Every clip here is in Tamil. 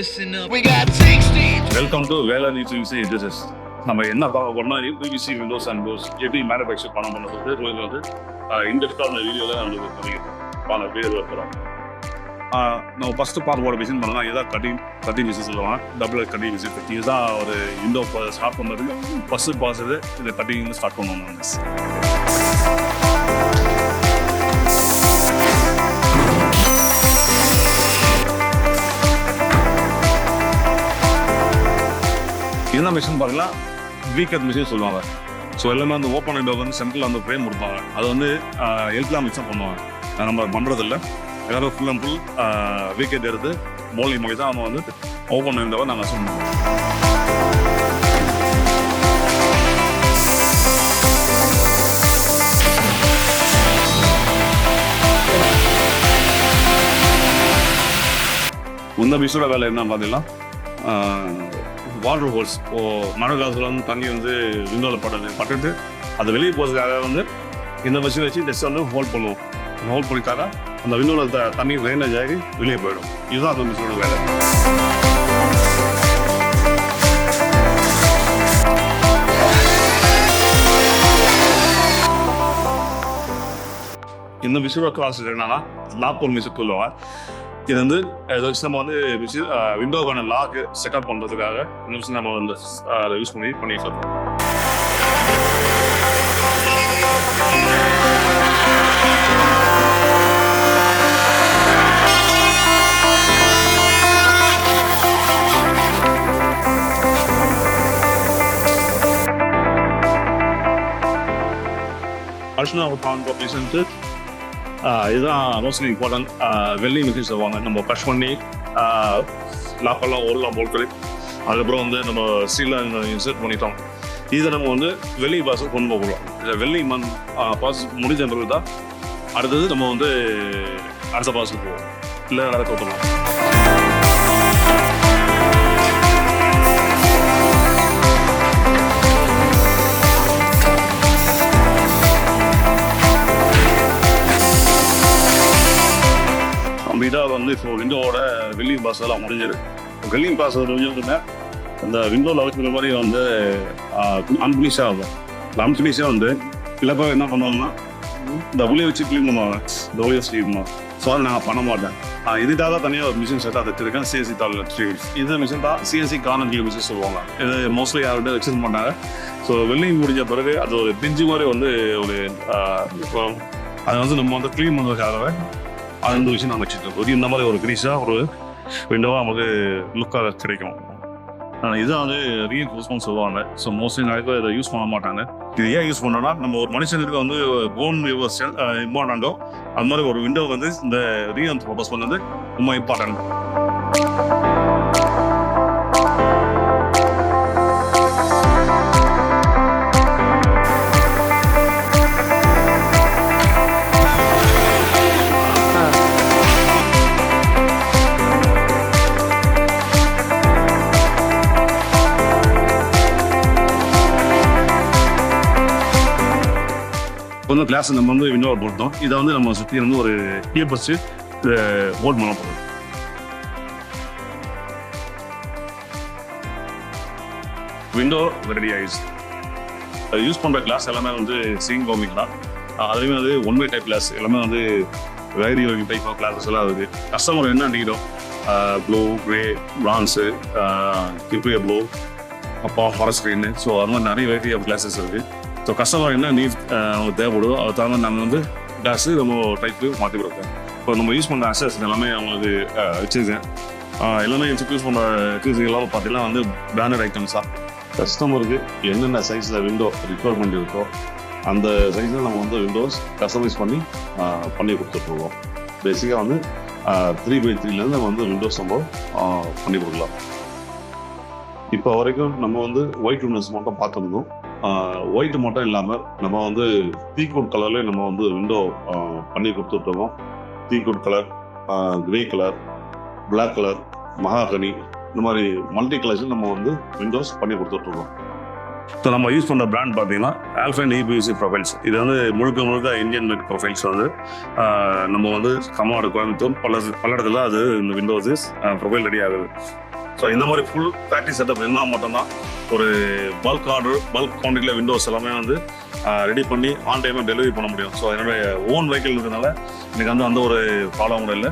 listen up. We got 16. Welcome to வேளாண் யூசி எஜுகேஷன். நம்ம என்ன பார்க்க போறோம்னா பிவிசி விண்டோஸ் அண்ட் டோர்ஸ் எப்படி மேனுஃபேக்சர் பண்ண பண்ணுறது வந்து இந்த இடத்துல வீடியோவில் நம்மளுக்கு பண்ணிக்கிறோம் வீடியோ வைக்கிறோம். நம்ம ஃபஸ்ட்டு பார்க்க போகிற மிஷின் பண்ணலாம். இதுதான் கட்டிங் மிஷின் சொல்லுவாங்க. டபுள் கட்டிங் மிஷின் இதுதான் ஒரு விண்டோ ஸ்டார்ட் பண்ணுறதுக்கு ஃபஸ்ட்டு பாசது இந்த கட்டிங் ஸ்டார்ட் பண்ணுவோம். என்ன மிஷின் பார்த்தீங்கன்னா வீக்கத் மிஷின் சொல்லுவாங்க. ஸோ எல்லாமே அந்த ஓப்பன் விண்டோ வந்து சென்டரில் அந்த ஃப்ரேம் கொடுப்பாங்க. அது வந்து எல்க்லாம் மிக்ஸ் பண்ணுவாங்க. நம்ம பண்ணுறதில்ல. எல்லாரும் ஃபுல் அண்ட் ஃபுல் வீக்கெட் எடுத்து மோல்டிங் மொழி தான் அவங்க வந்து ஓப்பன் விண்டோவை நாங்கள் சொல்லுவோம். இந்த மிஷினோட வேலை என்ன பார்த்தீங்கன்னா வாட்டர் ஹோல்ஸ். மழை காலத்தில் வந்து தண்ணி வந்து விண்டோவில் பட்டுட்டு அது வெளியே போகிறதுக்காக வந்து இந்த மிஷின் வச்சு ஜஸ்ட் வந்து ஹோல்ட் பண்ணுவோம். ஹோல்ட் பண்ணிக்காக அந்த விண்டோவில் தண்ணி ட்ரைனேஜ் ஆகி வெளியே போயிடும். இதுதான் அந்த மிஷினோட வேலை. இந்த மிஷினோட கிளாஸ் என்னன்னா லாப்போல் மிஷின் சொல்லுவாங்க. இது வந்து நம்ம வந்து விண்டோக்கான லாக்கு செட்டப் பண்ணுறதுக்காக இந்த மிஷின் நம்ம வந்து அதை யூஸ் பண்ணிட்டு இருக்கோம். அடுத்து நம்ம பார்க்க மிஷின்ட்டு இதுதான் மோஸ்ட்லி இம்பார்ட்டன்ட். வெல்டிங் மிஷின் சொல்லுவாங்க. நம்ம ப்ரெஷ் பண்ணி லாக்கெல்லாம் ஓடலாம் போட்டு அதுக்கப்புறம் வந்து நம்ம ஸ்டீலாக இன்சர்ட் பண்ணிட்டோம். இதை நம்ம வந்து வெல்டிங் ப்ராசஸ் கொண்டு போகலாம். இதை வெல்டிங் ப்ராசஸ் முடிஞ்ச பிறகு தான் அடுத்தது நம்ம வந்து அடுத்த ப்ராசஸ் போவோம். இல்லை நடக்க விட்டுலாம். இதாக வந்து இப்போ விண்டோவோட வெல்டிங் ப்ராசஸ் எல்லாம் முடிஞ்சிரு. வெல்டிங் ப்ராசஸ் முடிஞ்சதுன்னா அந்த விண்டோவில் வைக்கிற மாதிரி வந்து அன்பினிஷாக ஆகும். அன்பினிஷாக வந்து இல்லைப்பா என்ன பண்ணுவாங்கன்னா இந்த ஒளியை வச்சு க்ளீன் பண்ணுவாங்க. இந்த ஒளியை வச்சு க்ளீன் பண்ணுவாங்க. ஸோ அதை நான் பண்ண மாட்டேன். இதுக்காக தான் தனியாக ஒரு மிஷின் செட்டாக வச்சுருக்கேன். சிஎன்சி தாள் இது மிஷின் தான் சிஎன்சி கார்னர் கிளீன் மிஷின் சொல்லுவாங்க. இது மோஸ்ட்லி யார்கிட்ட வச்சுருக்க மாட்டாங்க. ஸோ வெல்டிங் முடிஞ்ச பிறகு அது ஒரு பிஞ்சு மாதிரி வந்து ஒரு அதை வந்து நம்ம வந்து க்ளீன் பண்ணுறதுக்காகவே அந்த விஷயம் நாங்கள் வச்சுருக்கோம். இந்த மாதிரி ஒரு கிரீஸாக ஒரு விண்டோவாக நமக்கு லுக்காக கிடைக்கும். இதான் வந்து ரீஎன்ஃபோர்ஸ்மெண்ட் சொல்லுவாங்க. ஸோ மோஸ்ட்லி நிறைய பேர் இதை யூஸ் பண்ண மாட்டாங்க. இது ஏன் யூஸ் பண்ணோன்னா நம்ம ஒரு மனுஷனுக்கு வந்து போன் இம்பார்ட்டண்ட்டோ அது மாதிரி ஒரு விண்டோ வந்து இந்த ரீஎன்ஃபோர்ஸ்மெண்ட் வந்து ரொம்ப இம்பார்ட்டன்ட். வந்து கிளாஸ் நம்ம வந்து விண்டோ போட்டோம். இதை வந்து நம்ம சுற்றி வந்து ஒரு டேப் வச்சு ஹோல்ட் பண்ண போகிறோம். விண்டோ ரெடி ஆகிடுச்சு. யூஸ் பண்ணுற கிளாஸ் எல்லாமே வந்து சீங் கோமிங் தான். அதுலேயுமே வந்து ஒன் வே டைப் கிளாஸ் எல்லாமே வந்து வேரி டைப் ஆஃப் கிளாஸஸ் எல்லாம் இருக்குது. கஸ்டமர் என்ன நீடும் ப்ளூ, க்ரே, பிரான்ஸு, கிப்ரியா ப்ளூ, அப்புறம் ஃபாரஸ்ட் ஸ்க்ரீனு. ஸோ அது மாதிரி நிறைய வெரைட்டி ஆஃப் கிளாஸஸ் இருக்குது. ஸோ கஸ்டமர் என்ன நீட் அவங்க தேவைப்படுதோ அதை தகுந்த நாங்கள் வந்து கிளாஸு நம்ம டைப்பு மாற்றி கொடுப்போம். இப்போ நம்ம யூஸ் பண்ணுற அசஸ் எல்லாமே அவங்களுக்கு வச்சுருக்கேன். எல்லாமே யூஸ் பண்ணுற எல்லாமே பார்த்தீங்கன்னா வந்து பிராண்டட் ஐட்டம்ஸாக கஸ்டமருக்கு என்னென்ன சைஸில் விண்டோ ரிக்வயர்மெண்ட் இருக்கோ அந்த சைஸில் நம்ம வந்து விண்டோஸ் கஸ்டமைஸ் பண்ணி கொடுத்துட்ருக்கோம். பேசிக்காக வந்து 3x3 நம்ம வந்து விண்டோஸ் நம்ம பண்ணி கொடுக்கலாம். இப்போ வரைக்கும் நம்ம வந்து ஒயிட் விண்டோஸ் மட்டும் பார்த்துருந்தோம். ஒயிட் மட்டும் இல்லாமல் நம்ம வந்து டீக்வுட் கலர்லேயே நம்ம வந்து விண்டோ பண்ணி கொடுத்துட்ருக்கோம். Teakwood colour, grey colour, black colour, mahogany, இந்த மாதிரி மல்டி கலர்ஸில் நம்ம வந்து விண்டோஸ் பண்ணி கொடுத்துட்ருக்கோம். ஸோ நம்ம யூஸ் பண்ணுற பிராண்ட் பார்த்தீங்கன்னா ஆல்ஃபைன் EPVC ப்ரொஃபைல்ஸ். இது வந்து முழுக்க இந்தியன் மேட் ப்ரொஃபைல்ஸ் வந்து நம்ம வந்து தமிழ்நாடு, கோயம்புத்தூர் பல இடத்துல அது இந்த விண்டோஸ் ப்ரொஃபைல் ரெடி ஆகுது. ஸோ இந்த மாதிரி ஃபுல் ஃபேக்ட்ரி செட்டப் இருந்தால் மட்டும்தான் ஒரு பல்க் ஆர்டர் பல்க் குவான்டிட்டியில் விண்டோஸ் எல்லாமே வந்து ரெடி பண்ணி ஆன் டைமாக டெலிவரி பண்ண முடியும். ஸோ என்னுடைய ஓன் வெஹிக்கிள் இருக்கிறதுனால எனக்கு வந்து அந்த ஒரு ப்ராப்ளம் கூட இல்லை.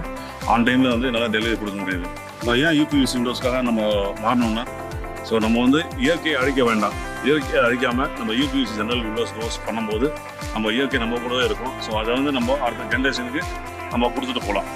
ஆன் டைமில் வந்து என்னால் டெலிவரி கொடுக்க முடியுது. நான் ஏன் யூபிவிசி விண்டோஸ்க்காக நம்ம மாறணும்னா, ஸோ நம்ம வந்து இயற்கையை அழிக்க வேண்டாம். இயற்கையை அழிக்காமல் நம்ம யூபிவிசி ஜெனரல் விண்டோஸ் டோர்ஸ் பண்ணும்போது நம்ம இயற்கை நம்ம கூட இருக்கும். ஸோ அதை வந்து நம்ம அடுத்த ஜென்ரேஷனுக்கு நம்ம கொடுத்துட்டு போகலாம்.